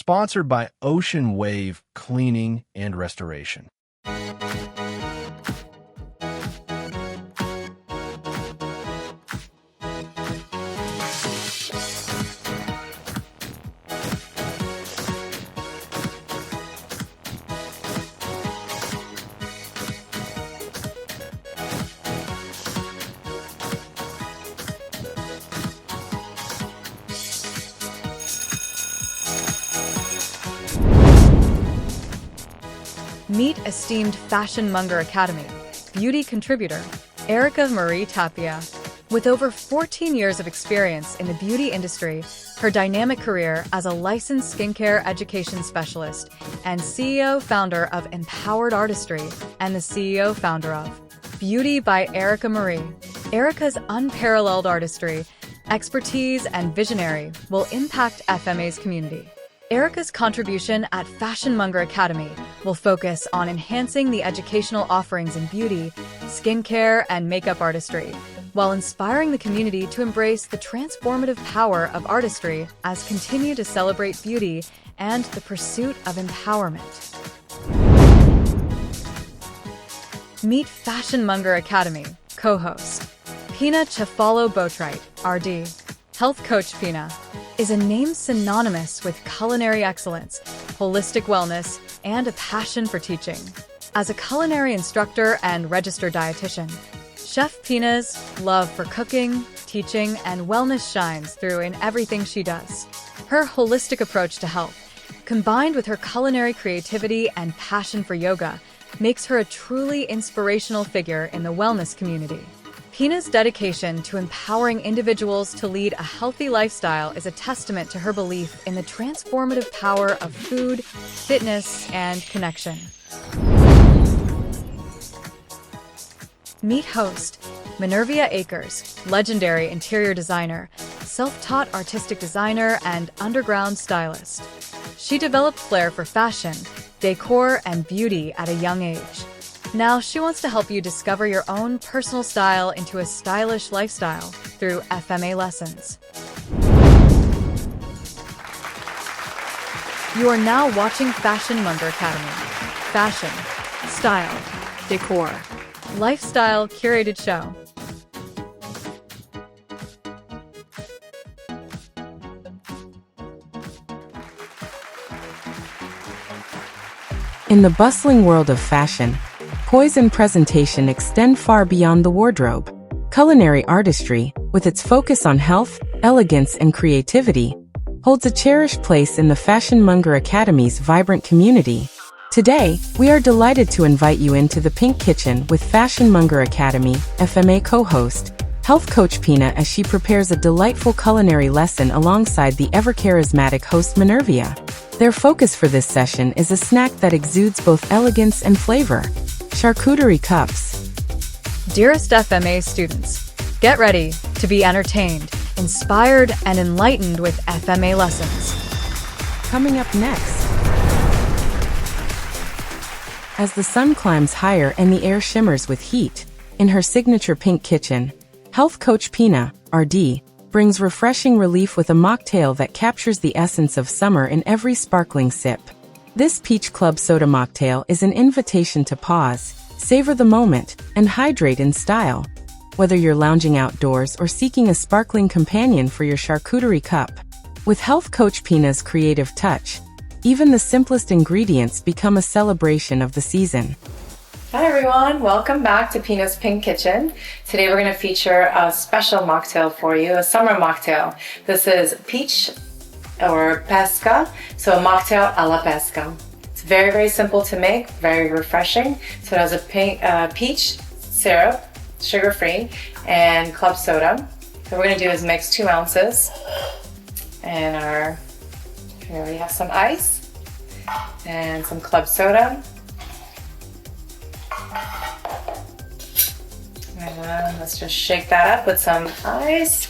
sponsored by Ocean Wave Cleaning and Restoration. Meet esteemed Fashion Monger Academy beauty contributor, Erika Marie Tapia. With over 14 years of experience in the beauty industry, her dynamic career as a licensed skincare education specialist and CEO-founder of Empowered Artistry and the CEO-founder of Beauty by Erika Marie. Erika's unparalleled artistry, expertise, and visionary will impact FMA's community. Erika's contribution at Fashion Monger Academy will focus on enhancing the educational offerings in beauty, skincare, and makeup artistry, while inspiring the community to embrace the transformative power of artistry as continue to celebrate beauty and the pursuit of empowerment. Meet Fashion Monger Academy co-host Pina Boatwright, RD. Health Coach Pina is a name synonymous with culinary excellence, holistic wellness, and a passion for teaching. As a culinary instructor and registered dietitian, Chef Pina's love for cooking, teaching, and wellness shines through in everything she does. Her holistic approach to health, combined with her culinary creativity and passion for yoga, makes her a truly inspirational figure in the wellness community. Pina's dedication to empowering individuals to lead a healthy lifestyle is a testament to her belief in the transformative power of food, fitness, and connection. Meet host Menervia Akers, legendary interior designer, self-taught artistic designer, and underground stylist. She developed flair for fashion, decor, and beauty at a young age. Now she wants to help you discover your own personal style into a stylish lifestyle through FMA lessons. You are now watching Fashion Monger Academy. Fashion, style, decor, lifestyle curated show. In the bustling world of fashion, poise and presentation extend far beyond the wardrobe. Culinary artistry, with its focus on health, elegance, and creativity, holds a cherished place in the Fashion Monger Academy's vibrant community. Today, we are delighted to invite you into the Pink Kitchen with Fashion Monger Academy, FMA co-host, Health Coach Pina, as she prepares a delightful culinary lesson alongside the ever-charismatic Host Menervia. Their focus for this session is a snack that exudes both elegance and flavor: Charcuterie Cups. Dearest FMA students, get ready to be entertained, inspired, and enlightened with FMA lessons. Coming up next. As the sun climbs higher and the air shimmers with heat, in her signature pink kitchen, Health Coach Pina, RD, brings refreshing relief with a mocktail that captures the essence of summer in every sparkling sip. This peach club soda mocktail is an invitation to pause, savor the moment, and hydrate in style. Whether you're lounging outdoors or seeking a sparkling companion for your charcuterie cup, with Health Coach Pina's creative touch, even the simplest ingredients become a celebration of the season. Hi everyone, welcome back to Pina's Pink Kitchen. Today we're going to feature a special mocktail for you, a summer mocktail. This is peach or pesca, so a mocktail a la pesca. It's very, very simple to make, very refreshing. So it has a peach syrup, sugar-free, and club soda. So what we're going to do is mix 2 ounces. And here we have some ice and some club soda. And let's just shake that up with some ice.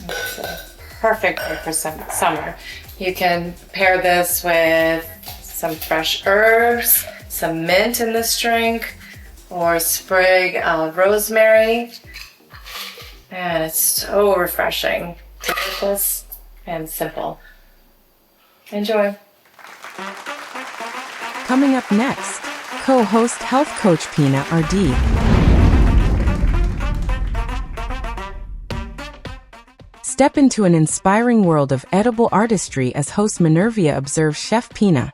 It's perfect for summer. You can pair this with some fresh herbs, some mint in this drink, or a sprig of rosemary. And it's so refreshing, delicious, and simple. Enjoy. Coming up next, co-host Health Coach Pina, RD. Step into an inspiring world of edible artistry as Host Menervia observes Chef Pina,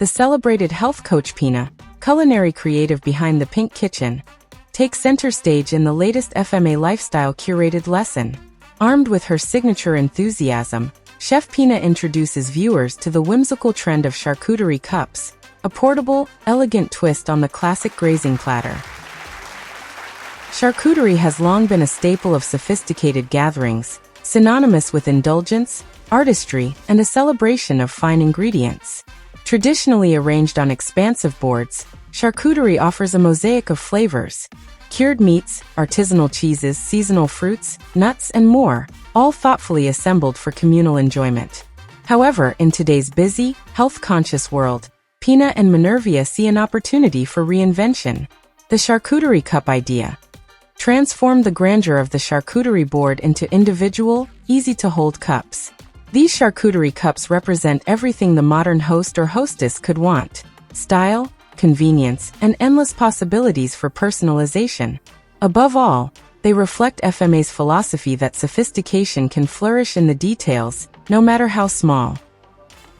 the celebrated Health Coach Pina, culinary creative behind the Pink Kitchen, takes center stage in the latest FMA Lifestyle Curated Lesson. Armed with her signature enthusiasm, Chef Pina introduces viewers to the whimsical trend of charcuterie cups, a portable, elegant twist on the classic grazing platter. Charcuterie has long been a staple of sophisticated gatherings, synonymous with indulgence, artistry, and a celebration of fine ingredients. Traditionally arranged on expansive boards, charcuterie offers a mosaic of flavors: cured meats, artisanal cheeses, seasonal fruits, nuts, and more, all thoughtfully assembled for communal enjoyment. However, in today's busy, health-conscious world, Pina and Menervia see an opportunity for reinvention. The charcuterie cup idea. Transform the grandeur of the charcuterie board into individual, easy-to-hold cups. These charcuterie cups represent everything the modern host or hostess could want: style, convenience, and endless possibilities for personalization. Above all, they reflect FMA's philosophy that sophistication can flourish in the details, no matter how small.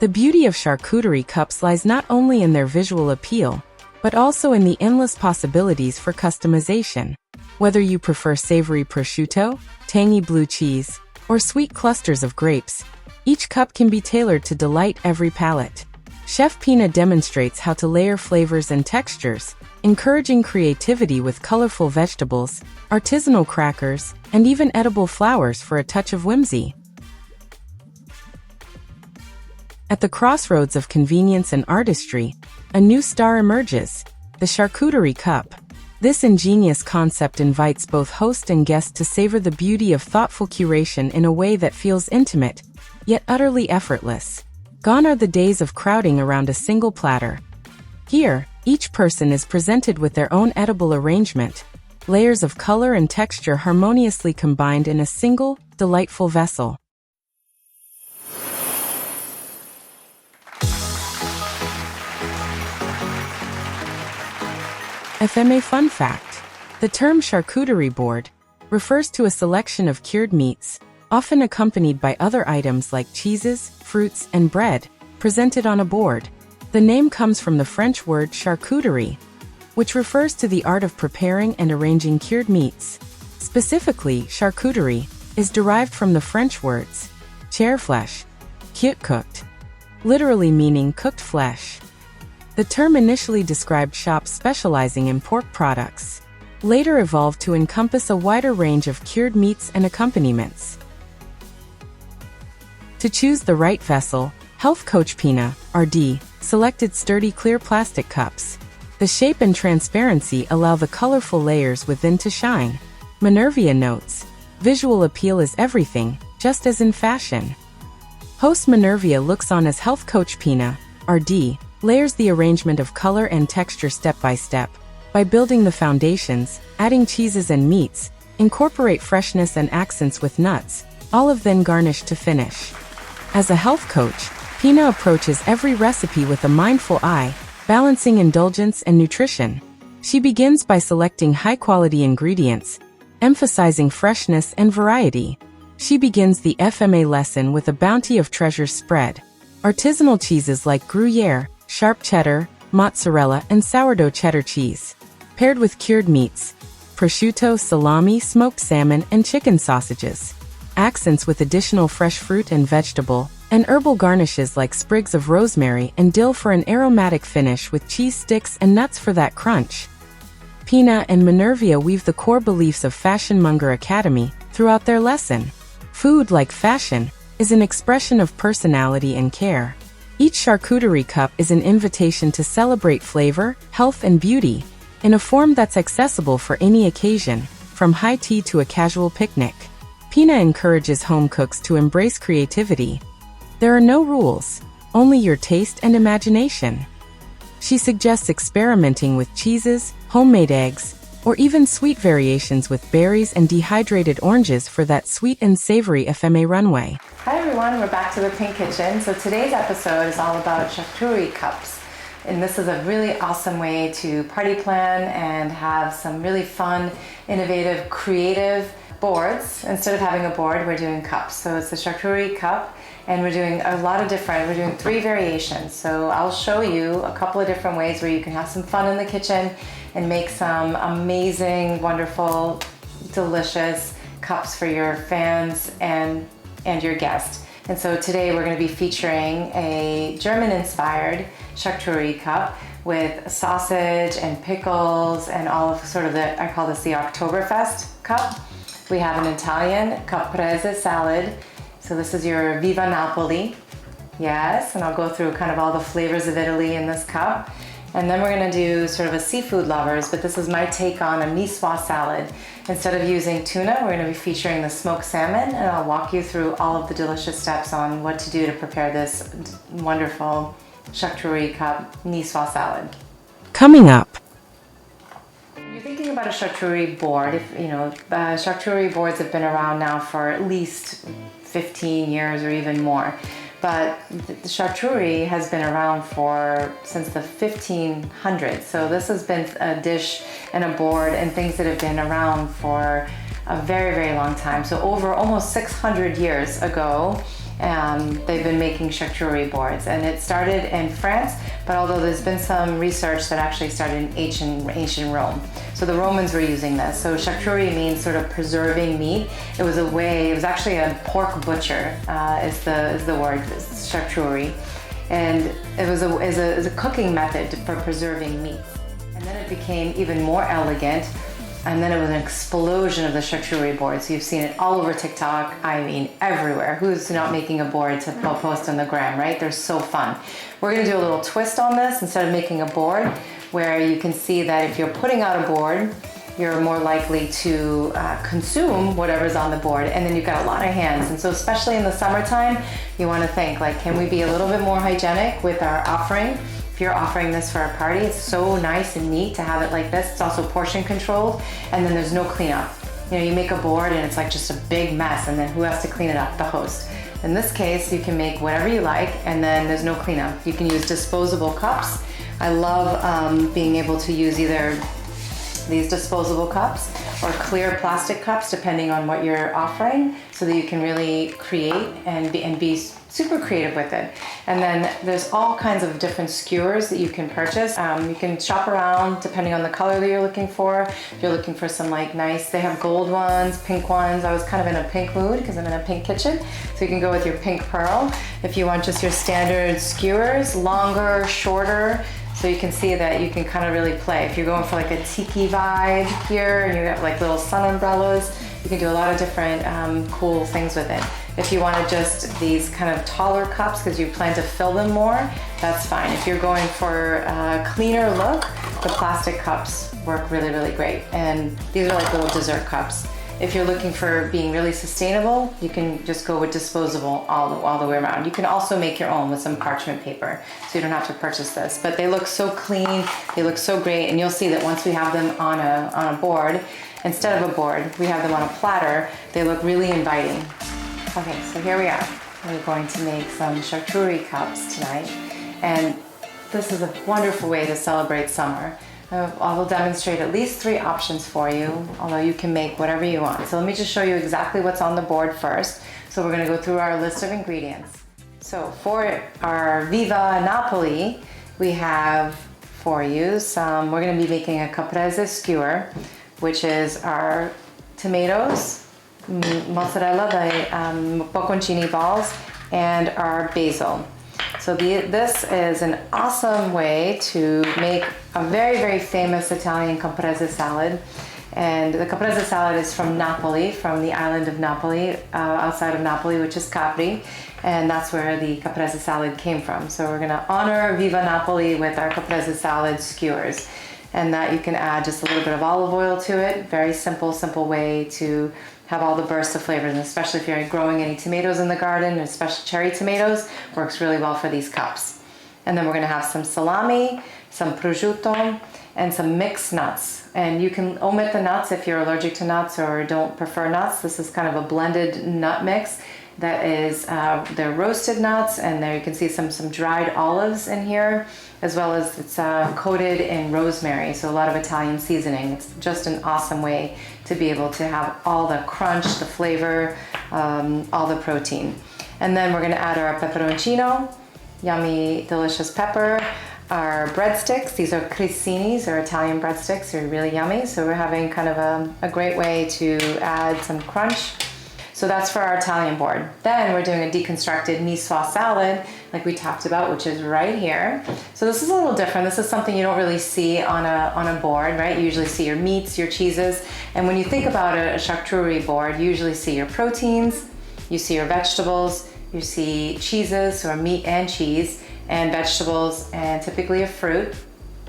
The beauty of charcuterie cups lies not only in their visual appeal, but also in the endless possibilities for customization. Whether you prefer savory prosciutto, tangy blue cheese, or sweet clusters of grapes, each cup can be tailored to delight every palate. Chef Pina demonstrates how to layer flavors and textures, encouraging creativity with colorful vegetables, artisanal crackers, and even edible flowers for a touch of whimsy. At the crossroads of convenience and artistry, a new star emerges: the charcuterie cup. This ingenious concept invites both host and guest to savor the beauty of thoughtful curation in a way that feels intimate, yet utterly effortless. Gone are the days of crowding around a single platter. Here, each person is presented with their own edible arrangement, layers of color and texture harmoniously combined in a single, delightful vessel. FMA Fun Fact: the term charcuterie board refers to a selection of cured meats, often accompanied by other items like cheeses, fruits, and bread, presented on a board. The name comes from the French word charcuterie, which refers to the art of preparing and arranging cured meats. Specifically, charcuterie is derived from the French words chair-fleche, cooked, literally meaning cooked flesh. The term initially described shops specializing in pork products, later evolved to encompass a wider range of cured meats and accompaniments. To choose the right vessel, Health Coach Pina, RD, selected sturdy clear plastic cups. The shape and transparency allow the colorful layers within to shine. Menervia notes, visual appeal is everything, just as in fashion. Host Menervia looks on as Health Coach Pina, RD, layers the arrangement of color and texture step by step. By building the foundations, adding cheeses and meats, incorporate freshness and accents with nuts, olive then garnish to finish. As a health coach, Pina approaches every recipe with a mindful eye, balancing indulgence and nutrition. She begins by selecting high-quality ingredients, emphasizing freshness and variety. She begins the FMA lesson with a bounty of treasures spread. Artisanal cheeses like Gruyere, sharp cheddar, mozzarella, and sourdough cheddar cheese, paired with cured meats, prosciutto, salami, smoked salmon, and chicken sausages. Accents with additional fresh fruit and vegetable, and herbal garnishes like sprigs of rosemary and dill for an aromatic finish with cheese sticks and nuts for that crunch. Pina and Menervia weave the core beliefs of Fashion Monger Academy throughout their lesson. Food, like fashion, is an expression of personality and care. Each charcuterie cup is an invitation to celebrate flavor, health, and beauty, in a form that's accessible for any occasion, from high tea to a casual picnic. Pina encourages home cooks to embrace creativity. There are no rules, only your taste and imagination. She suggests experimenting with cheeses, homemade eggs, or even sweet variations with berries and dehydrated oranges for that sweet and savory FMA runway. Hi everyone, we're back to the Pink Kitchen. So today's episode is all about charcuterie cups. And this is a really awesome way to party plan and have some really fun, innovative, creative boards. Instead of having a board, we're doing cups. So it's the charcuterie cup, and we're doing we're doing 3 variations. So I'll show you a couple of different ways where you can have some fun in the kitchen and make some amazing, wonderful, delicious cups for your fans and your guests. And so today we're going to be featuring a German-inspired charcuterie cup with sausage and pickles and all of sort of I call this the Oktoberfest cup. We have an Italian caprese salad. So this is your Viva Napoli. Yes, and I'll go through kind of all the flavors of Italy in this cup. And then we're gonna do sort of a seafood lovers, but this is my take on a niçoise salad. Instead of using tuna, we're gonna be featuring the smoked salmon, and I'll walk you through all of the delicious steps on what to do to prepare this wonderful charcuterie cup niçoise salad. Coming up. You're thinking about a charcuterie board. Charcuterie boards have been around now for at least 15 years or even more. But the charcuterie has been around since the 1500s. So this has been a dish and a board and things that have been around for a very, very long time. So over almost 600 years ago, they've been making charcuterie boards, and it started in France, but although there's been some research that actually started in ancient Rome. So the Romans were using this. So charcuterie means sort of preserving meat. It was actually a pork butcher is the word, charcuterie. And it was a cooking method for preserving meat. And then it became even more elegant. And then it was an explosion of the charcuterie board. So you've seen it all over TikTok. I mean, everywhere. Who's not making a board to post on the gram, right? They're so fun. We're gonna do a little twist on this instead of making a board, where you can see that if you're putting out a board, you're more likely to consume whatever's on the board, and then you've got a lot of hands. And so especially in the summertime, you wanna think like, can we be a little bit more hygienic with our offering? If you're offering this for a party, it's so nice and neat to have it like this. It's also portion controlled, and then there's no cleanup. You make a board and it's like just a big mess, and then who has to clean it up? The host. In this case, you can make whatever you like, and then there's no cleanup. You can use disposable cups. I love being able to use either these disposable cups or clear plastic cups, depending on what you're offering, so that you can really create and be super creative with it. And then there's all kinds of different skewers that you can purchase. You can shop around depending on the color that you're looking for. If you're looking for some they have gold ones, pink ones. I was kind of in a pink mood because I'm in a pink kitchen. So you can go with your pink pearl. If you want just your standard skewers, longer, shorter, so you can see that you can kind of really play. If you're going for like a tiki vibe here, and you got like little sun umbrellas, you can do a lot of different cool things with it. If you wanted just these kind of taller cups because you plan to fill them more, that's fine. If you're going for a cleaner look, the plastic cups work really, really great. And these are like little dessert cups. If you're looking for being really sustainable, you can just go with disposable all the way around. You can also make your own with some parchment paper, so you don't have to purchase this. But they look so clean, they look so great, and you'll see that once we have them on a board, instead of a board, we have them on a platter, they look really inviting. Okay, so here we are. We're going to make some charcuterie cups tonight, and this is a wonderful way to celebrate summer. I will demonstrate at least 3 options for you, although you can make whatever you want. So let me just show you exactly what's on the board first. So we're gonna go through our list of ingredients. So for our Viva Napoli, we have for you we're gonna be making a caprese skewer, which is our tomatoes, mozzarella, the bocconcini balls, and our basil. So this is an awesome way to make a very, very famous Italian caprese salad. And the caprese salad is from Napoli, from the island of Napoli, outside of Napoli, which is Capri. And that's where the caprese salad came from. So we're gonna honor Viva Napoli with our caprese salad skewers. And that you can add just a little bit of olive oil to it. Very simple way to have all the bursts of flavors, and especially if you're growing any tomatoes in the garden, especially cherry tomatoes, works really well for these cups. And then we're gonna have some salami, some prosciutto, and some mixed nuts. And you can omit the nuts if you're allergic to nuts or don't prefer nuts. This is kind of a blended nut mix that is, they're roasted nuts, and there you can see some dried olives in here, as well as it's coated in rosemary, so a lot of Italian seasoning. It's just an awesome way to be able to have all the crunch, the flavor, all the protein. And then we're gonna add our peperoncino, yummy, delicious pepper, our breadsticks. These are cressinis, or Italian breadsticks. They're really yummy. So we're having kind of a great way to add some crunch. So that's for our Italian board. Then we're doing a deconstructed niçoise salad, like we talked about, which is right here. So this is a little different. This is something you don't really see on a board, right? You usually see your meats, your cheeses. And when you think about a charcuterie board, you usually see your proteins, you see your vegetables, you see cheeses, or meat and cheese, and vegetables, and typically a fruit.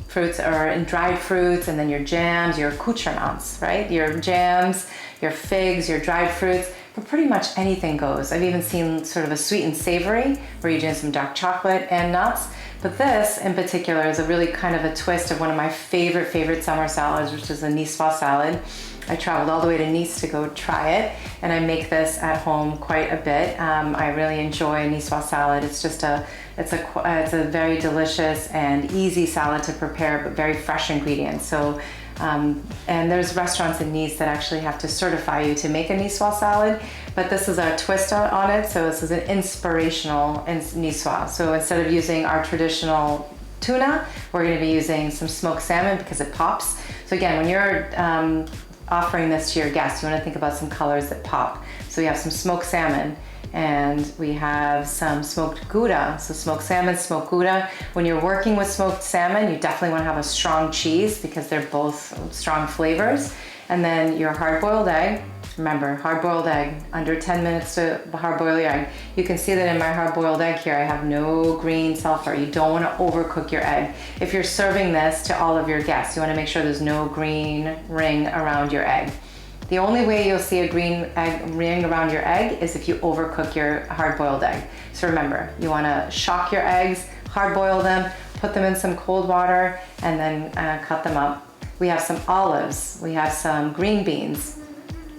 Fruits are in dried fruits, and then your jams, your accoutrements, right? Your jams, your figs, your dried fruits, but pretty much anything goes. I've even seen sort of a sweet and savory where you're doing some dark chocolate and nuts. But this in particular is a really kind of a twist of one of my favorite summer salads, which is a niçoise salad. I traveled all the way to Nice to go try it, and I make this at home quite a bit. I really enjoy niçoise salad. It's just it's a very delicious and easy salad to prepare, but very fresh ingredients. So, and there's restaurants in Nice that actually have to certify you to make a niçoise salad, but this is a twist on it. So this is an inspirational niçoise. So instead of using our traditional tuna, we're going to be using some smoked salmon because it pops. So again, when you're offering this to your guests, you want to think about some colors that pop. So we have some smoked salmon, and we have some smoked Gouda. So smoked salmon, smoked Gouda. When you're working with smoked salmon, you definitely want to have a strong cheese because they're both strong flavors. And then your hard-boiled egg. Remember, hard-boiled egg, under 10 minutes to hard-boil your egg. You can see that in my hard-boiled egg here, I have no green sulfur. You don't want to overcook your egg. If you're serving this to all of your guests, you want to make sure there's no green ring around your egg. The only way you'll see a green ring around your egg is if you overcook your hard-boiled egg. So remember, you want to shock your eggs, hard-boil them, put them in some cold water, and then cut them up. We have some olives, we have some green beans,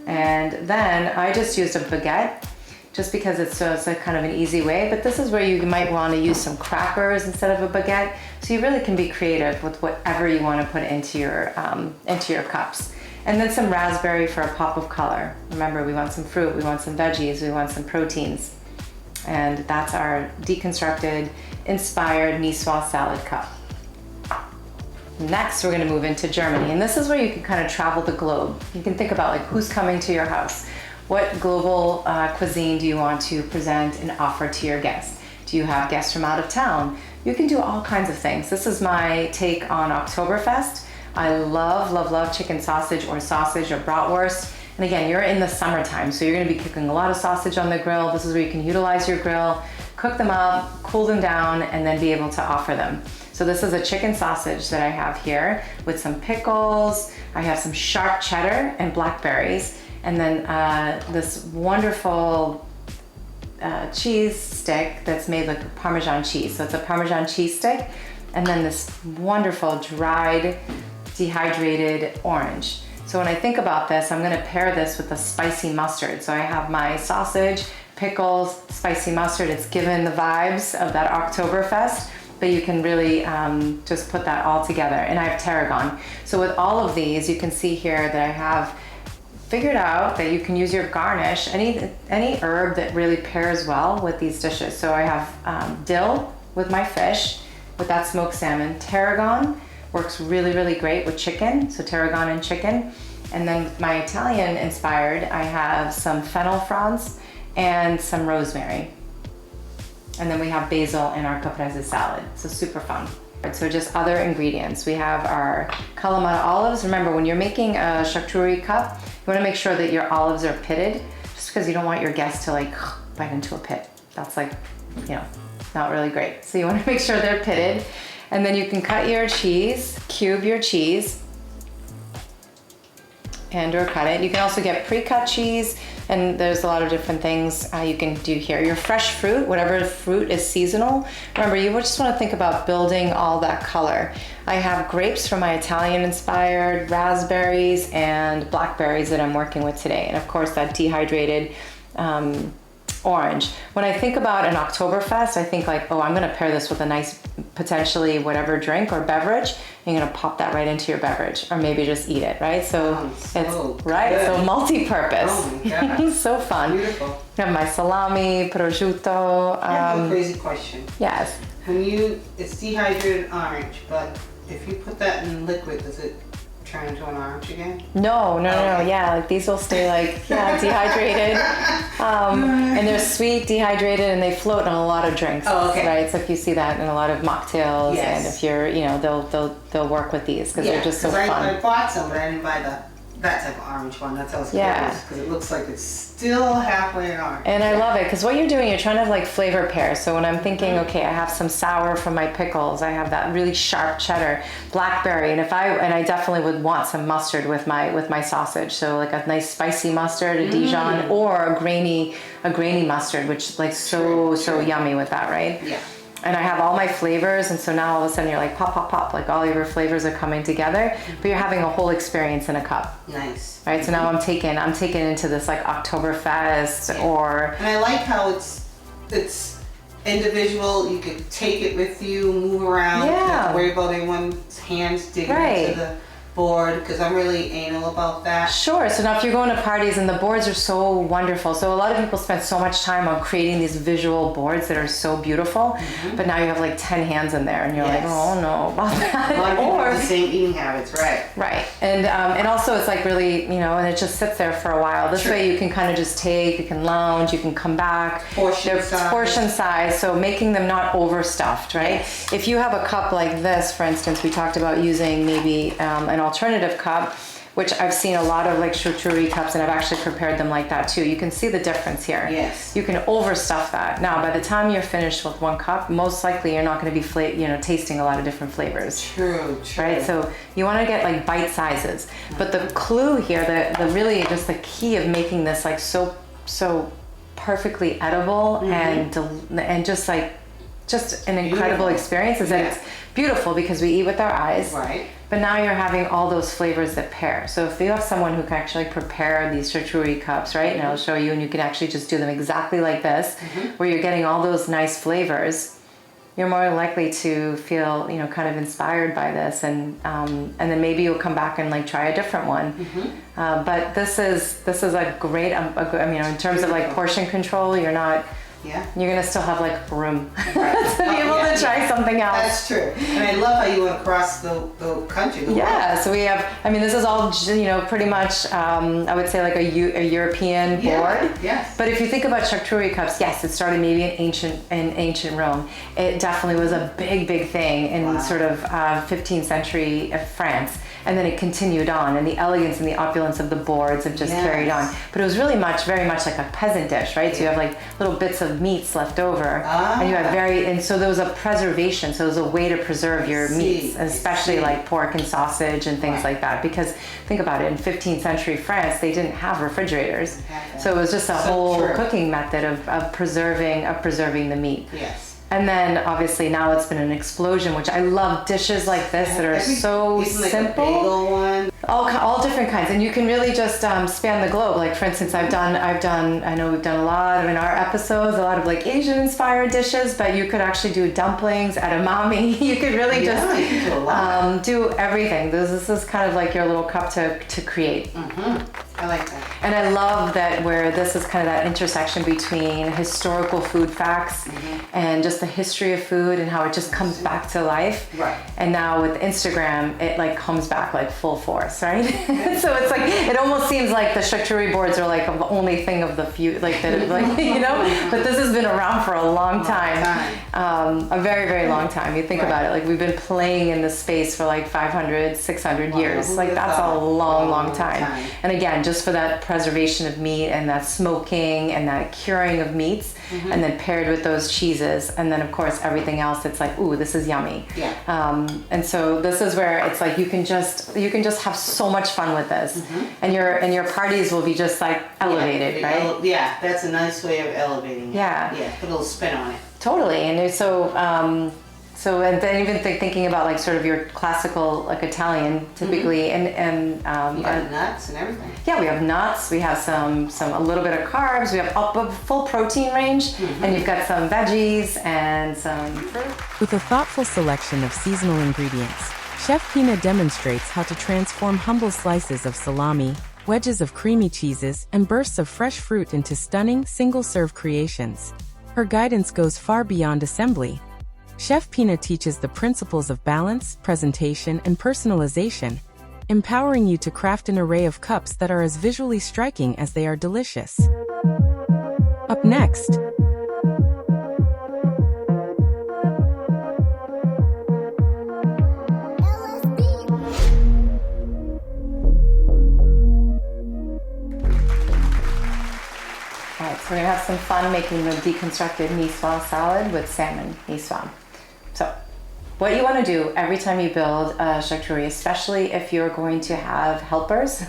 and then I just used a baguette just because it's a kind of an easy way, but this is where you might want to use some crackers instead of a baguette. So you really can be creative with whatever you want to put into your cups. And then some raspberry for a pop of color. Remember, we want some fruit, we want some veggies, we want some proteins. And that's our deconstructed, inspired niçoise salad cup. Next, we're going to move into Germany, and this is where you can kind of travel the globe. You can think about like who's coming to your house. What global cuisine do you want to present and offer to your guests? Do you have guests from out of town? You can do all kinds of things. This is my take on Oktoberfest. I love chicken sausage or bratwurst. And again, you're in the summertime, so you're going to be cooking a lot of sausage on the grill. This is where you can utilize your grill, cook them up, cool them down, and then be able to offer them. So this is a chicken sausage that I have here with some pickles. I have some sharp cheddar and blackberries, and then this wonderful cheese stick that's made like Parmesan cheese. So it's a Parmesan cheese stick, and then this wonderful dried, dehydrated orange. So when I think about this, I'm gonna pair this with a spicy mustard. So I have my sausage, pickles, spicy mustard. It's given the vibes of that Oktoberfest, but you can really just put that all together. And I have tarragon. So with all of these, you can see here that I have figured out that you can use your garnish, any herb that really pairs well with these dishes. So I have dill with my fish, with that smoked salmon. Tarragon works really great with chicken, so tarragon and chicken. And then my Italian inspired, I have some fennel fronds and some rosemary. And then we have basil in our caprese salad, so super fun. So just other ingredients. We have our Kalamata olives. Remember, when you're making a charcuterie cup, you wanna make sure that your olives are pitted, just because you don't want your guests to like bite into a pit. That's like, you know, not really great. So you wanna make sure they're pitted. And then you can cut your cheese, cube your cheese, and or cut it. You can also get pre-cut cheese. And there's a lot of different things you can do here. Your fresh fruit, whatever fruit is seasonal, remember you just want to think about building all that color. I have grapes from my Italian inspired, raspberries and blackberries that I'm working with today. And of course that dehydrated orange. When I think about an Oktoberfest, I think like, oh, I'm gonna pair this with a nice, potentially whatever drink or beverage. You're gonna pop that right into your beverage, or maybe just eat it, right? So it's right, good. So multi-purpose. Oh my God. So fun. Beautiful. I have my salami, prosciutto. I have a crazy question. Yes. It's dehydrated orange, but if you put that in liquid, does it turn into an orange again? No. Yeah, like these will stay like dehydrated, and they're sweet, dehydrated, and they float on a lot of drinks. Oh, okay. Right. So if you see that in a lot of mocktails, yes. And if you're, they'll work with these because they're just so fun. I bought some, but I didn't buy that type of orange one. That's how I was curious because it looks like it's still halfway an orange. And I love it because what you're doing, you're trying to like flavor pair. So when I'm thinking, okay, I have some sour from my pickles, I have that really sharp cheddar, blackberry, and I definitely would want some mustard with my sausage. So like a nice spicy mustard, a Dijon, or a grainy mustard, which like so yummy with that, right? Yeah. And I have all my flavors, and so now all of a sudden you're like pop, pop, pop, like all your flavors are coming together, but you're having a whole experience in a cup. Nice. Right, so now I'm taken into this like Oktoberfest or. And I like how it's individual. You could take it with you, move around. You don't have to worry about anyone's hands digging into the board, because I'm really anal about that. Sure. So now if you're going to parties, and the boards are so wonderful, so a lot of people spend so much time on creating these visual boards that are so beautiful, but now you have like 10 hands in there and you're like, oh no about that. A lot of people have the same eating habits, right? And also it's like really, and it just sits there for a while. This way you can kind of just take, you can lounge, you can come back. Portion size, so making them not overstuffed, right? Yes. If you have a cup like this, for instance, we talked about using maybe an alternative cup, which I've seen a lot of like charcuterie cups, and I've actually prepared them like that too. You can see the difference here. Yes. You can overstuff that. Now, by the time you're finished with one cup, most likely you're not going to be tasting a lot of different flavors. True. Right? So you want to get like bite sizes. But the clue here, the really just the key of making this like so perfectly edible and just an incredible experience is that it's beautiful because we eat with our eyes. Right. But now you're having all those flavors that pair. So if you have someone who can actually prepare these charcuterie cups, right? And I'll show you, and you can actually just do them exactly like this, where you're getting all those nice flavors, you're more likely to feel, kind of inspired by this, and then maybe you'll come back and like try a different one. But this is a great, in terms of like portion control, you're gonna still have like room to be able to try something else. That's true. And I love how you went across the country. So we have, this is all, pretty much, I would say like a European board. Yes. But if you think about charcuterie cups, yes, it started maybe in ancient Rome. It definitely was a big thing in sort of 15th century France. And then it continued on, and the elegance and the opulence of the boards have just carried on. But it was really very much like a peasant dish, right? So you have like little bits of meats left over, and you have and so there was a preservation. So it was a way to preserve your meats, and especially like pork and sausage and things like that. Because think about it, in 15th century France, they didn't have refrigerators, so it was just a whole cooking method of preserving the meat. Yes. And then obviously now it's been an explosion, which I love dishes like this that are so simple. Like a bagel one. All different kinds, and you can really just span the globe. Like for instance, I know we've done a lot in our episodes, a lot of like Asian inspired dishes, but you could actually do dumplings, edamame. You could really do everything. This is kind of like your little cup to create. I like that. And I love that where this is kind of that intersection between historical food facts and just the history of food and how it just comes back to life. Right. And now with Instagram, it like comes back like full force, right? So it's like, it almost seems like the charcuterie boards are like the only thing of the few, like that, like, but this has been around for a long time. A very, very long time. You think about it, like we've been playing in this space for like 500, 600 years. Like that's a long time. And again, just for that preservation of meat and that smoking and that curing of meats, and then paired with those cheeses, and then of course everything else. It's like, ooh, this is yummy. Yeah. And so this is where it's like you can just have so much fun with this, and your parties will be just like elevated, right? Yeah, that's a nice way of elevating it. Yeah. Yeah, put a little spin on it. Totally. And so and then even thinking about like sort of your classical like Italian typically, and you got nuts and everything. Yeah, we have nuts. We have some a little bit of carbs. We have a full protein range, and you've got some veggies and some fruit. With a thoughtful selection of seasonal ingredients, Chef Pina demonstrates how to transform humble slices of salami, wedges of creamy cheeses, and bursts of fresh fruit into stunning, single-serve creations. Her guidance goes far beyond assembly. Chef Pina teaches the principles of balance, presentation, and personalization, empowering you to craft an array of cups that are as visually striking as they are delicious. Up next, We're gonna have some fun making the deconstructed niçoise salad with salmon niçoise. So, what you want to do every time you build a charcuterie, especially if you're going to have helpers,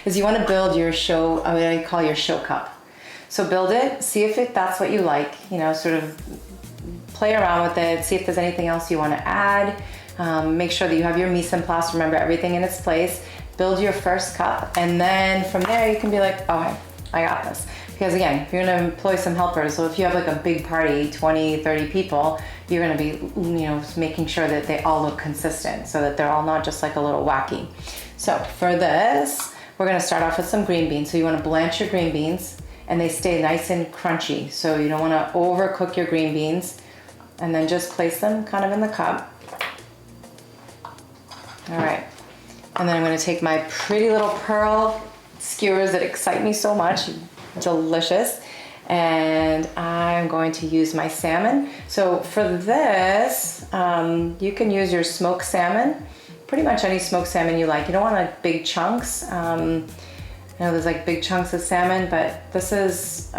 is you want to build your what I call your show cup. So build it, see if that's what you like. Sort of play around with it, see if there's anything else you want to add. Make sure that you have your mise en place. Remember everything in its place. Build your first cup, and then from there you can be like, okay, I got this. Because again, you're gonna employ some helpers. So if you have like a big party, 20, 30 people, you're gonna be, making sure that they all look consistent so that they're all not just like a little wacky. So for this, we're gonna start off with some green beans. So you wanna blanch your green beans and they stay nice and crunchy. So you don't wanna overcook your green beans, and then just place them kind of in the cup. All right, and then I'm gonna take my pretty little pearl skewers that excite me so much. Delicious. And I'm going to use my salmon. So for this, you can use your smoked salmon, pretty much any smoked salmon you like. You don't want like big chunks. I know there's like big chunks of salmon, but this is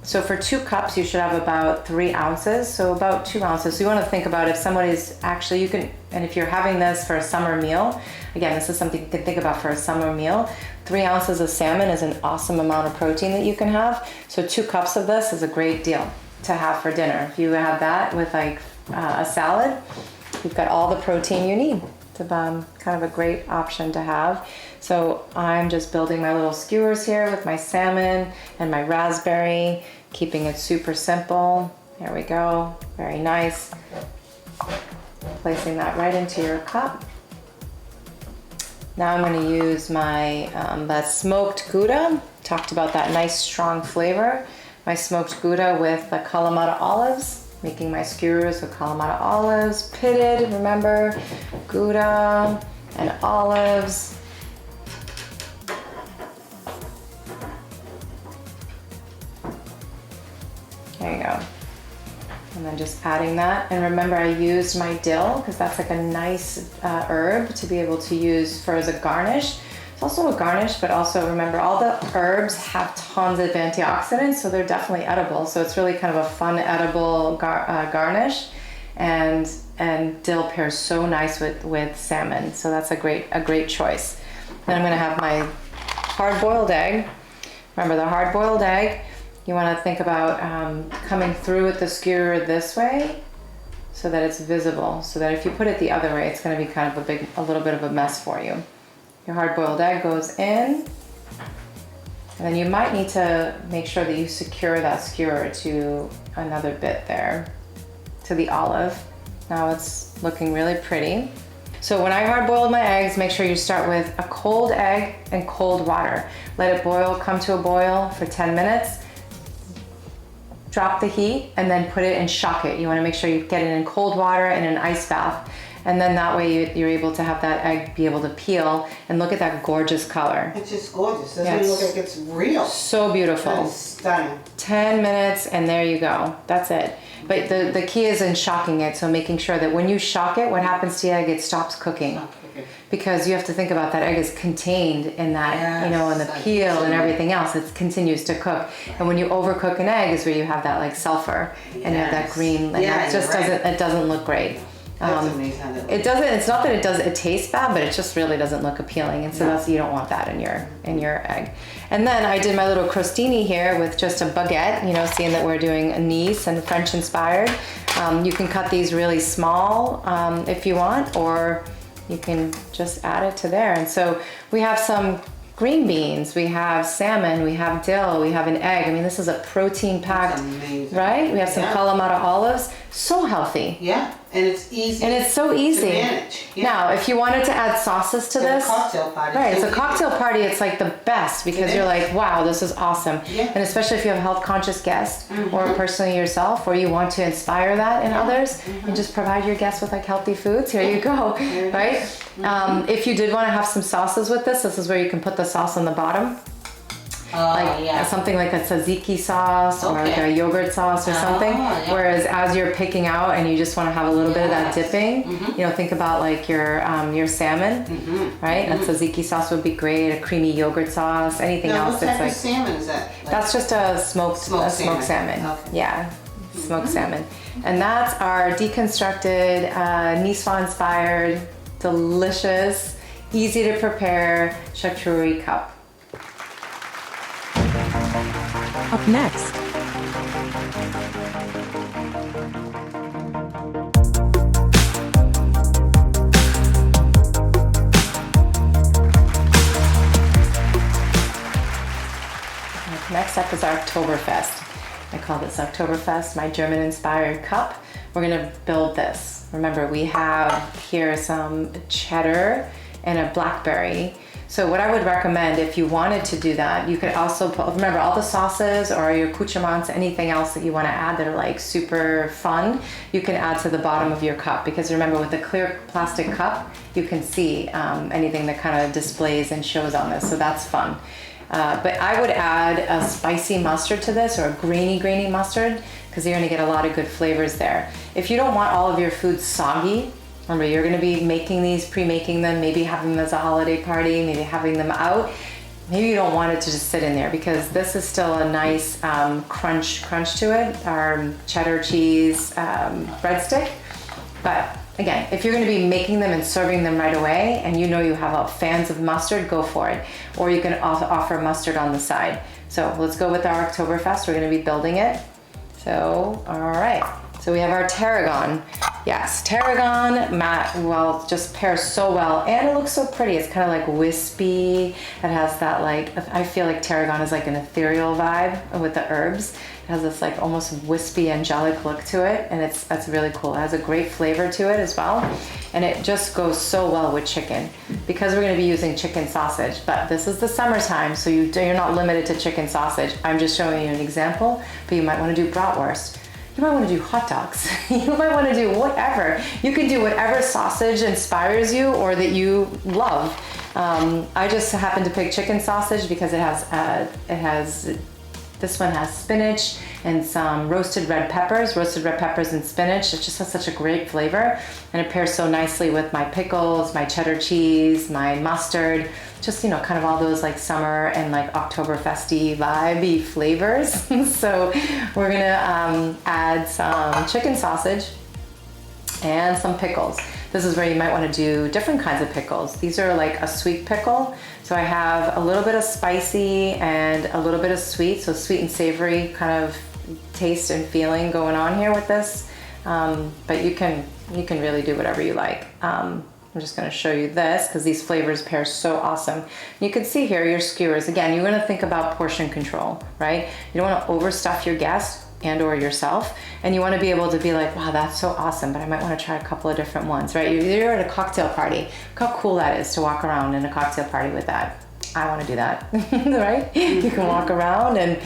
so for 2 cups, you should have about 3 ounces. So about 2 ounces. So you want to think about if somebody's actually, and if you're having this for a summer meal, again, this is something you can think about for a summer meal. 3 ounces of salmon is an awesome amount of protein that you can have. So 2 cups of this is a great deal to have for dinner. If you have that with like a salad, you've got all the protein you need. It's kind of a great option to have. So I'm just building my little skewers here with my salmon and my raspberry, keeping it super simple. There we go, very nice. Placing that right into your cup. Now I'm going to use my that smoked Gouda. Talked about that nice strong flavor. My smoked Gouda with the Kalamata olives. Making my skewers with Kalamata olives, pitted, remember, Gouda and olives. There you go. And then just adding that. And remember, I used my dill because that's like a nice herb to be able to use as a garnish. It's also a garnish, but also remember all the herbs have tons of antioxidants, so they're definitely edible. So it's really kind of a fun edible garnish, and dill pairs so nice with salmon. So that's a great choice. Then I'm going to have my hard-boiled egg. Remember the hard-boiled egg. You want to think about coming through with the skewer this way, so that it's visible. So that if you put it the other way, it's going to be kind of a little bit of a mess for you. Your hard-boiled egg goes in, and then you might need to make sure that you secure that skewer to another bit there, to the olive. Now it's looking really pretty. So when I hard-boiled my eggs, make sure you start with a cold egg and cold water. Let it boil, come to a boil for 10 minutes. Drop the heat and then put it and shock it. You want to make sure you get it in cold water and an ice bath. And then that way you're able to have that egg be able to peel, and look at that gorgeous color. It's just gorgeous. Doesn't it look like it's real? So beautiful. That is stunning. 10 minutes and there you go. That's it. But the key is in shocking it. So making sure that when you shock it, what happens to the egg? It stops cooking. Because you have to think about that egg is contained in that, you know, in the peel and everything else. It continues to cook. And when you overcook an egg is where you have that like sulfur and you have that green. And it just doesn't look great. That's amazing. It doesn't. It's not that it tastes bad, but it just really doesn't look appealing, and so that's, you don't want that in your egg. And then I did my little crostini here with just a baguette. You know, seeing that we're doing a Nice and French inspired. You can cut these really small if you want, or you can just add it to there. And so we have some green beans, we have salmon, we have dill, we have an egg. I mean, this is a protein packed, right? We have some Kalamata olives. So healthy. Yeah, and it's easy. And it's so easy. To manage. Yeah. Now, if you wanted to add sauces to this, a cocktail party. Right, it's a cocktail party. It's like the best because you're like, wow, this is awesome. Yeah. And especially if you have a health conscious guest or personally yourself, or you want to inspire that in others and just provide your guests with like healthy foods. Here you go, right? If you did want to have some sauces with this is where you can put the sauce on the bottom. Something like a tzatziki sauce or like a yogurt sauce or something. Whereas as you're picking out and you just want to have a little bit of that dipping, you know, think about like your salmon, right? A tzatziki sauce would be great. A creamy yogurt sauce, anything else. What type of salmon is that? Like that's just a smoked salmon. Okay. Yeah, smoked salmon. And that's our deconstructed, Niçoise inspired, delicious, easy to prepare charcuterie cup. Up next, next up is Oktoberfest. I call this Oktoberfest, my German-inspired cup. We're gonna build this. Remember, we have here some cheddar and a blackberry. So what I would recommend if you wanted to do that, you could also put, remember all the sauces or your accoutrements, anything else that you want to add that are like super fun, you can add to the bottom of your cup. Because remember, with a clear plastic cup, you can see anything that kind of displays and shows on this. So that's fun. But I would add a spicy mustard to this, or a grainy mustard, because you're going to get a lot of good flavors there. If you don't want all of your foods soggy, remember, you're going to be making these, pre-making them, maybe having them as a holiday party, maybe having them out. Maybe you don't want it to just sit in there, because this is still a nice crunch to it, our cheddar cheese breadstick. But again, if you're going to be making them and serving them right away, and you know you have fans of mustard, go for it. Or you can also offer mustard on the side. So let's go with our Oktoberfest. We're going to be building it. So, all right. So we have our tarragon. Yes, tarragon, matte, well, just pairs so well. And it looks so pretty. It's kind of like wispy. It has that like, I feel like tarragon is like an ethereal vibe with the herbs. It has this like almost wispy, angelic look to it. And that's really cool. It has a great flavor to it as well. And it just goes so well with chicken, because we're gonna be using chicken sausage. But this is the summertime, so you're not limited to chicken sausage. I'm just showing you an example, but you might wanna do bratwurst. You might want to do hot dogs. You might want to do whatever. You can do whatever sausage inspires you or that you love. I just happen to pick chicken sausage because this one has spinach and some roasted red peppers and spinach. It just has such a great flavor, and it pairs so nicely with my pickles, my cheddar cheese, my mustard, just, you know, kind of all those like summer and like Oktoberfesty vibey flavors. So we're gonna add some chicken sausage and some pickles. This is where you might want to do different kinds of pickles. These are like a sweet pickle. So I have a little bit of spicy and a little bit of sweet, so sweet and savory kind of taste and feeling going on here with this. But you can really do whatever you like. I'm just going to show you this because these flavors pair so awesome. You can see here your skewers. Again, you're going to think about portion control, right? You don't want to overstuff your guests and or yourself, and you want to be able to be like, wow, that's so awesome, but I might want to try a couple of different ones, right? You're at a cocktail party. Look how cool that is to walk around in a cocktail party with that. I want to do that, right? You can walk around and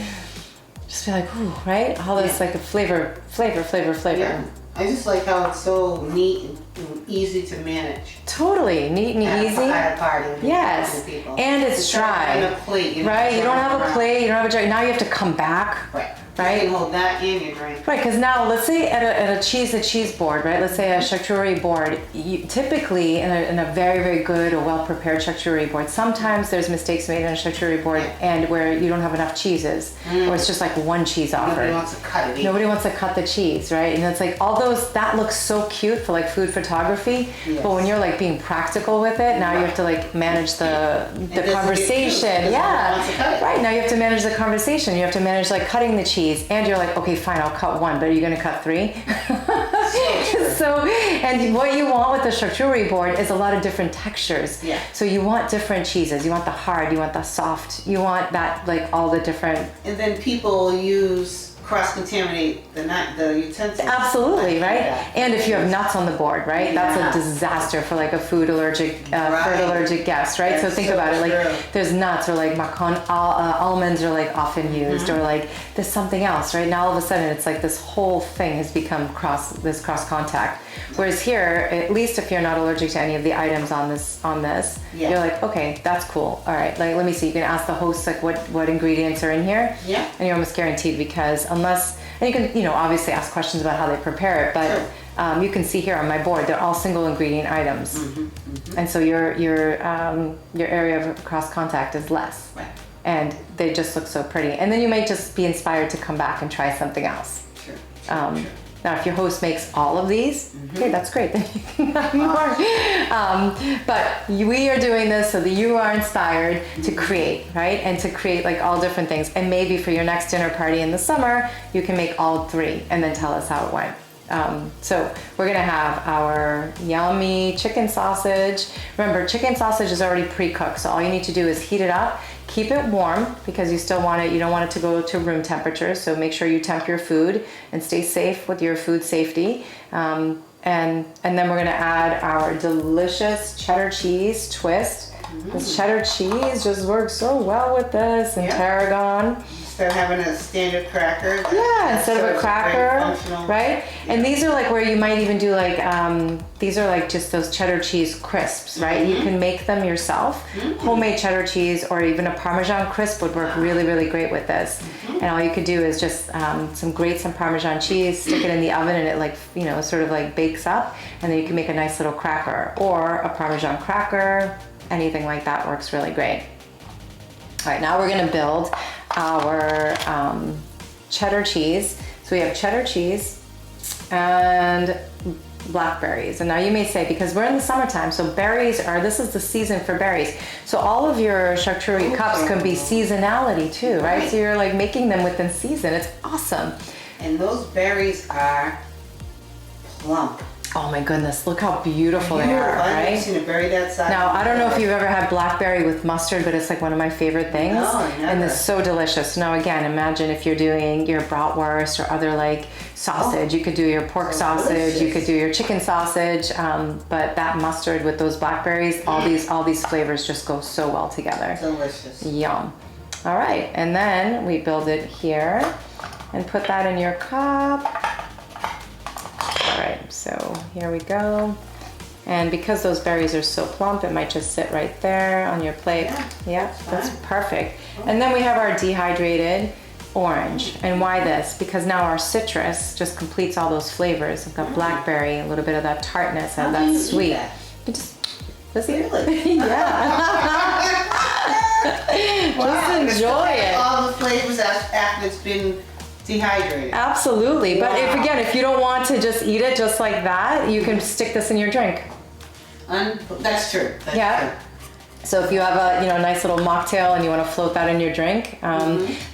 just be like, ooh, right? All this like a flavor. Yeah. I just like how it's so neat and easy to manage. Totally neat and easy. At a party. Yes, and it's dry. On a plate, right? You don't have a plate. You don't have a jar. Now you have to come back. Right. Right. You can hold that in your drink. Right, because now let's say at a cheese board, right? Let's say a charcuterie board. Typically, in a very, very good or well prepared charcuterie board, sometimes there's mistakes made on a charcuterie board, and where you don't have enough cheeses, or it's just like one cheese offered. Nobody wants to cut it either. Nobody wants to cut the cheese, right? And it's like all those, that looks so cute for like food photography, yes. but when you're like being practical with it, now you have to like manage the conversation. Yeah, right. Now you have to manage the conversation. You have to manage like cutting the cheese, and you're like, okay, fine, I'll cut one, but are you going to cut three? So, and what you want with the charcuterie board is a lot of different textures. Yeah. So you want different cheeses. You want the hard, you want the soft, you want that, like all the different. And then people cross-contaminate the utensils. Absolutely, right? Yeah. And if you have nuts on the board, right? Yeah. That's a disaster for like a food allergic guest, right? That's so think about it, like there's nuts or like almonds are like often used, or like there's something else, right? Now all of a sudden it's like this whole thing has become cross contact. Whereas here, at least if you're not allergic to any of the items on this, you're like, okay, that's cool. All right, like let me see. You can ask the host like what ingredients are in here. Yeah. And you're almost guaranteed, because and you can, obviously ask questions about how they prepare it, but sure. You can see here on my board, they're all single ingredient items. And so your area of cross contact is less. Right. And they just look so pretty. And then you might just be inspired to come back and try something else. Sure. Now, if your host makes all of these, okay, that's great. Then you can have more. But we are doing this so that you are inspired to create, right? And to create like all different things. And maybe for your next dinner party in the summer, you can make all three and then tell us how it went. So we're gonna have our yummy chicken sausage. Remember, chicken sausage is already pre-cooked, so all you need to do is heat it up, keep it warm, because you still want it, you don't want it to go to room temperature, so make sure you temp your food and stay safe with your food safety. And then we're gonna add our delicious cheddar cheese twist. This cheddar cheese just works so well with this, and tarragon. Instead of having a standard cracker. Instead of a cracker, right? Yeah. And these are like where you might even do like, these are like just those cheddar cheese crisps, right? You can make them yourself. Homemade cheddar cheese or even a Parmesan crisp would work really, really great with this. And all you could do is just some Parmesan cheese, stick it in the oven, and it like, sort of like bakes up, and then you can make a nice little cracker, or a Parmesan cracker. Anything like that works really great. All right, now we're gonna build our cheddar cheese. So we have cheddar cheese and blackberries. And now you may say, because we're in the summertime, so this is the season for berries. So all of your charcuterie cups can be seasonality too, right? So you're like making them within season. It's awesome. And those berries are plump. Oh my goodness, look how beautiful they are, right? I've never seen a berry that size. Now, I don't know if you've ever had blackberry with mustard, but it's like one of my favorite things. No, never. And it's so delicious. Now again, imagine if you're doing your bratwurst or other like sausage. You could do your pork sausage, delicious. You could do your chicken sausage, but that mustard with those blackberries, all these flavors just go so well together. Delicious. Yum. All right, and then we build it here and put that in your cup. All right, so here we go. And because those berries are so plump, it might just sit right there on your plate. Yeah, that's perfect. And then we have our dehydrated orange. And why this? Because now our citrus just completes all those flavors. I've got blackberry, a little bit of that tartness and that sweet. You just really? Yeah. Just enjoy it. All the flavors after it's been dehydrated. Absolutely. But if you don't want to just eat it just like that, you can stick this in your drink. That's true. That's true. So if you have a nice little mocktail and you want to float that in your drink,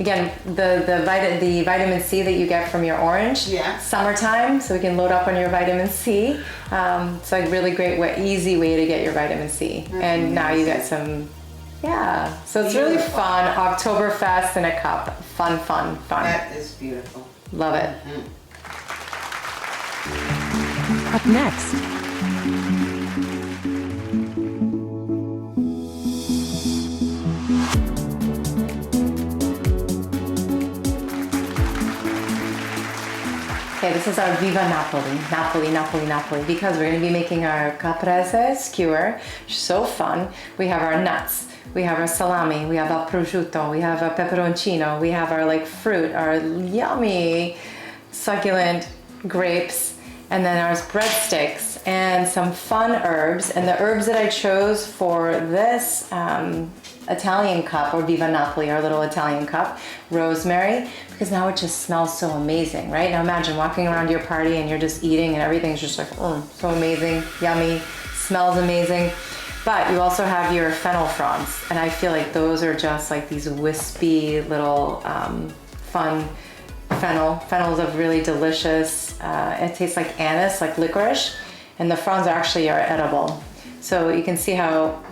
again, the vitamin C that you get from your orange, summertime, so we can load up on your vitamin C. It's a really great easy way to get your vitamin C. And now you get some, so it's really fun. Oktoberfest in a cup. Fun. That is beautiful. Love it. Up next. Okay, this is our Viva Napoli, because we're going to be making our caprese skewer. So fun. We have our nuts, we have our salami, we have our prosciutto, we have our pepperoncino, we have our like fruit, our yummy, succulent grapes, and then our breadsticks and some fun herbs. And the herbs that I chose for this Italian cup, or Viva Napoli, our little Italian cup, rosemary, because now it just smells so amazing, right? Now imagine walking around your party and you're just eating and everything's just like, so amazing, yummy, smells amazing. But you also have your fennel fronds, and I feel like those are just like these wispy little fun fennels are really delicious. It tastes like anise, like licorice, and the fronds actually are edible. So you can see how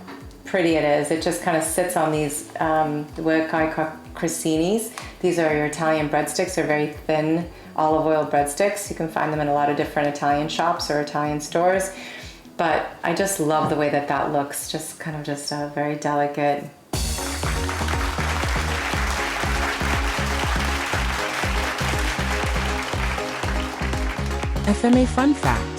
pretty it is. It just kind of sits on these what I call cressinis. These are your Italian breadsticks. They're very thin olive oil breadsticks. You can find them in a lot of different Italian shops or Italian stores. But I just love the way that that looks. Just kind of just a very delicate. FMA Fun Fact.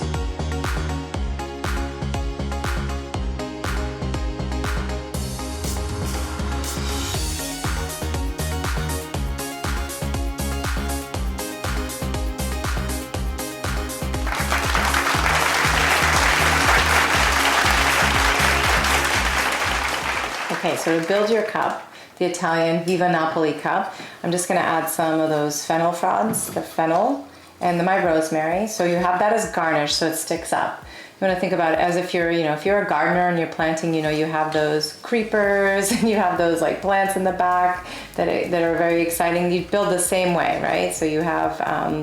Okay, so to build your cup, the Italian Viva Napoli cup, I'm just going to add some of those fennel fronds, the fennel, and my rosemary. So you have that as garnish, so it sticks up. You want to think about it as if you're, if you're a gardener and you're planting, you have those creepers and you have those like plants in the back that are very exciting. You build the same way, right? So you have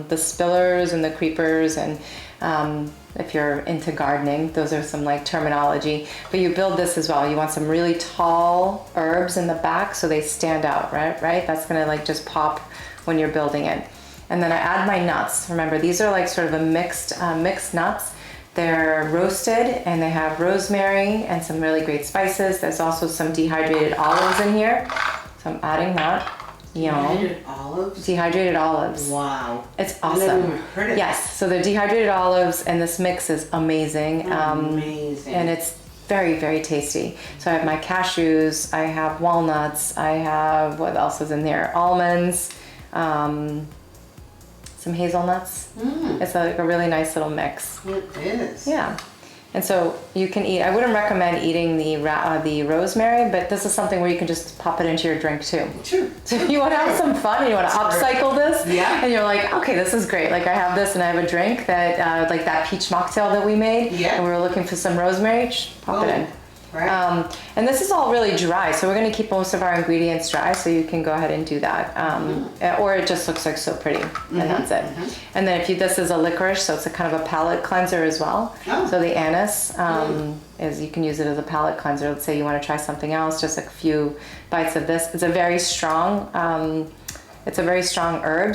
the spillers and the creepers, and if you're into gardening, those are some like terminology, but you build this as well. You want some really tall herbs in the back so they stand out, right? That's gonna like just pop when you're building it. And then I add my nuts. Remember, these are like sort of a mixed nuts. They're roasted and they have rosemary and some really great spices. There's also some dehydrated olives in here. So I'm adding that. Dehydrated olives? Dehydrated olives. Wow. It's awesome. I never heard of Yes, so the dehydrated olives, and this mix is amazing. Amazing. And it's very, very tasty. So I have my cashews, I have walnuts, I have, what else is in there? Almonds, some hazelnuts. It's like a really nice little mix. It is. Yeah. And so you can eat, I wouldn't recommend eating the rosemary, but this is something where you can just pop it into your drink too. Sure. So if you want to have some fun and you want to upcycle this, yeah, and you're like, okay, this is great. Like I have this and I have a drink that, like that peach mocktail that we made, yeah, and we were looking for some rosemary, just pop it in. Right. And this is all really dry, so we're going to keep most of our ingredients dry, so you can go ahead and do that. Or it just looks like so pretty, and that's it. And then this is a licorice, so it's a kind of a palate cleanser as well. Oh. So the anise is, you can use it as a palate cleanser. Let's say you want to try something else, just a few bites of this. It's a very strong herb.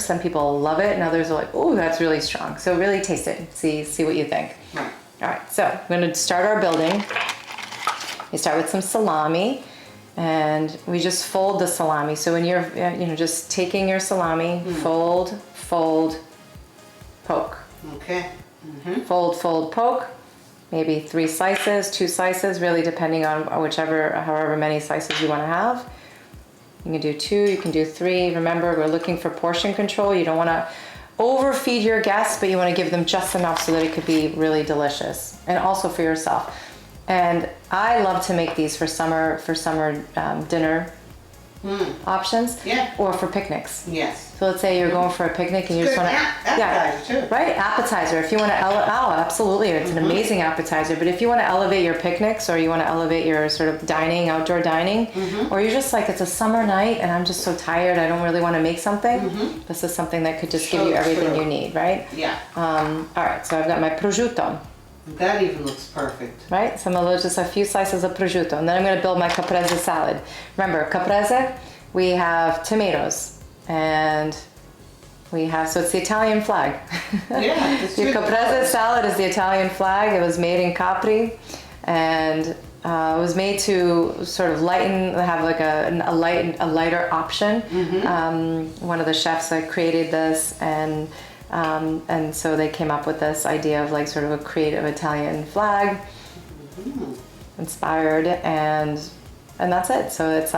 Some people love it, and others are like, oh, that's really strong. So really taste it. See what you think. Right. All right, so we're going to start our building. You start with some salami, and we just fold the salami. So when you're, just taking your salami, fold, poke. Okay. Fold, poke. Maybe 3 slices, 2 slices, really depending on however many slices you want to have. You can do 2, you can do 3. Remember, we're looking for portion control. You don't want to overfeed your guests, but you want to give them just enough so that it could be really delicious, and also for yourself. And I love to make these for summer dinner options, or for picnics. Yes. So let's say you're going for a picnic and you just want to, appetizer too. Right, appetizer. If you want to, absolutely, it's an amazing appetizer. But if you want to elevate your picnics, or you want to elevate your sort of dining, outdoor dining, or you're just like, it's a summer night and I'm just so tired, I don't really want to make something. This is something that could just give you everything you need, right? Yeah. All right, so I've got my prosciutto. That even looks perfect. Right, some of those, just a few slices of prosciutto, and then I'm going to build my caprese salad. Remember, caprese, we have tomatoes, and we have, so it's the Italian flag. Yeah, it's Your caprese salad is the Italian flag. It was made in Capri, and it was made to sort of have like a lighter option. One of the chefs that created this, and And so they came up with this idea of like sort of a creative Italian flag inspired, and that's it. So it's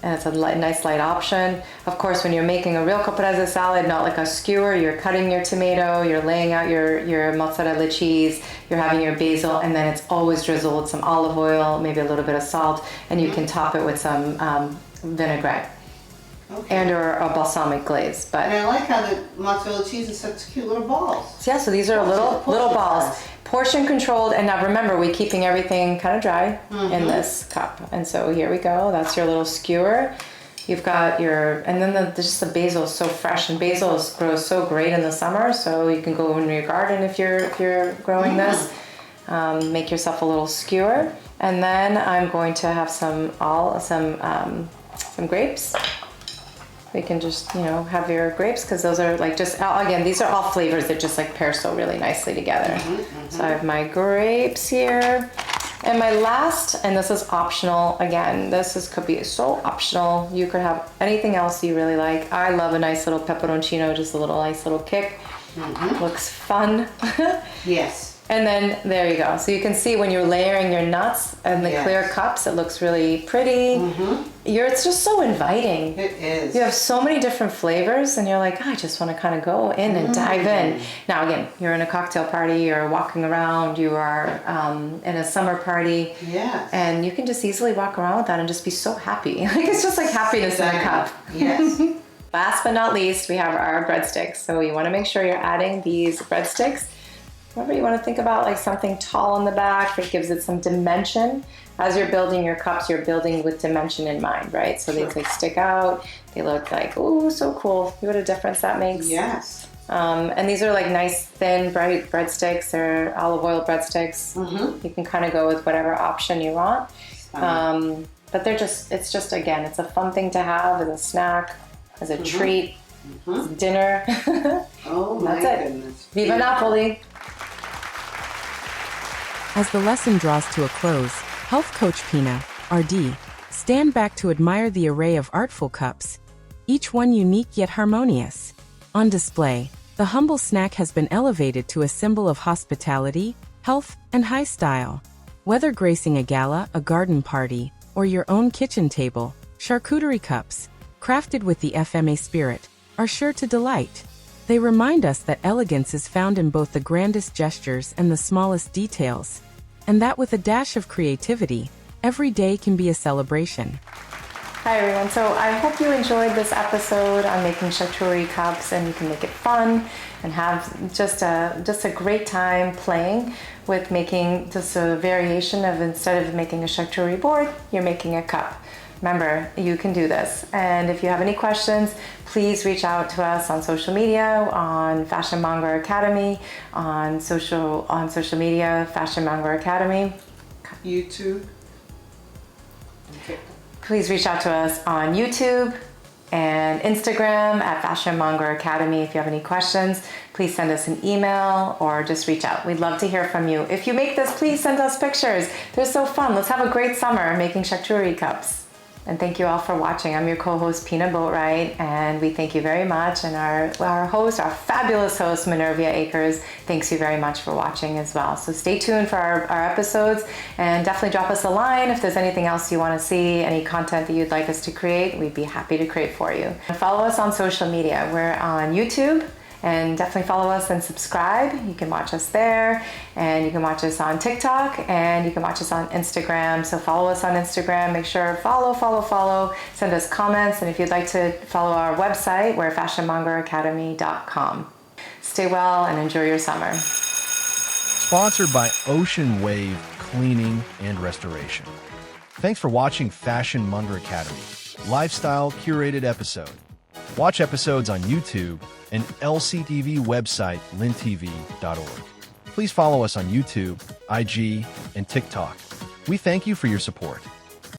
and it's a nice light option. Of course, when you're making a real caprese salad, not like a skewer, you're cutting your tomato, you're laying out your mozzarella cheese, you're having your basil, and then it's always drizzled with some olive oil, maybe a little bit of salt, and you can top it with some vinaigrette. Okay. And or a balsamic glaze. But and I like how the mozzarella cheese is such cute little balls. Yeah, so these are little balls. Portion controlled, and now remember, we're keeping everything kind of dry in this cup. And so here we go. That's your little skewer. You've got your, and then just the basil is so fresh, and basil grows so great in the summer. So you can go in your garden if you're growing this. Make yourself a little skewer, and then I'm going to have some grapes. You can just, have your grapes, because those are like just, again, these are all flavors that just like pair so really nicely together. So I have my grapes here. And my last, and this is optional, again, could be so optional. You could have anything else you really like. I love a nice little pepperoncino, just a nice little kick. Looks fun. Yes. And then there you go. So you can see when you're layering your nuts and the clear cups, it looks really pretty. It's just so inviting. It is. You have so many different flavors, and you're like, I just want to kind of go in and dive in. Now again, you're in a cocktail party, you're walking around, you are in a summer party. Yes. And you can just easily walk around with that and just be so happy. Like it's just like happiness in a cup. Yes. Last but not least, we have our breadsticks. So you want to make sure you're adding these breadsticks. Remember, you want to think about like something tall in the back that gives it some dimension. As you're building your cups, you're building with dimension in mind, right? So they like stick out. They look like, ooh, so cool. See what a difference that makes? Yes. And these are like nice, thin, bright breadsticks. They're olive oil breadsticks. You can kind of go with whatever option you want. But it's just, again, it's a fun thing to have as a snack, as a treat, as dinner. Oh my goodness. Viva Napoli! As the lesson draws to a close, Health Coach Pina, RD, stand back to admire the array of artful cups, each one unique yet harmonious. On display, the humble snack has been elevated to a symbol of hospitality, health, and high style. Whether gracing a gala, a garden party, or your own kitchen table, charcuterie cups, crafted with the FMA spirit, are sure to delight. They remind us that elegance is found in both the grandest gestures and the smallest details, and that with a dash of creativity, every day can be a celebration. Hi everyone, so I hope you enjoyed this episode on making charcuterie cups, and you can make it fun and have just a great time playing with making just a variation of, instead of making a charcuterie board, you're making a cup. Remember, you can do this. And if you have any questions, please reach out to us on social media, on Fashion Monger Academy, on social media, Fashion Monger Academy. YouTube. Okay. Please reach out to us on YouTube and Instagram at Fashion Monger Academy. If you have any questions, please send us an email or just reach out. We'd love to hear from you. If you make this, please send us pictures. They're so fun. Let's have a great summer making charcuterie cups. And thank you all for watching. I'm your co-host, Pina Boatwright, and we thank you very much. And our host, our fabulous host, Menervia Akers, thanks you very much for watching as well. So stay tuned for our episodes, and definitely drop us a line if there's anything else you want to see, any content that you'd like us to create. We'd be happy to create for you. And follow us on social media. We're on YouTube, and definitely follow us and subscribe. You can watch us there, and you can watch us on TikTok, and you can watch us on Instagram. So follow us on Instagram. Make sure follow. Send us comments, and if you'd like to follow our website, we're fashionmongeracademy.com. Stay well and enjoy your summer. Sponsored by Ocean Wave Cleaning and Restoration. Thanks for watching Fashion Monger Academy Lifestyle Curated Episode. Watch episodes on YouTube and LCTV website lintv.org. Please follow us on YouTube, IG, and TikTok. We thank you for your support.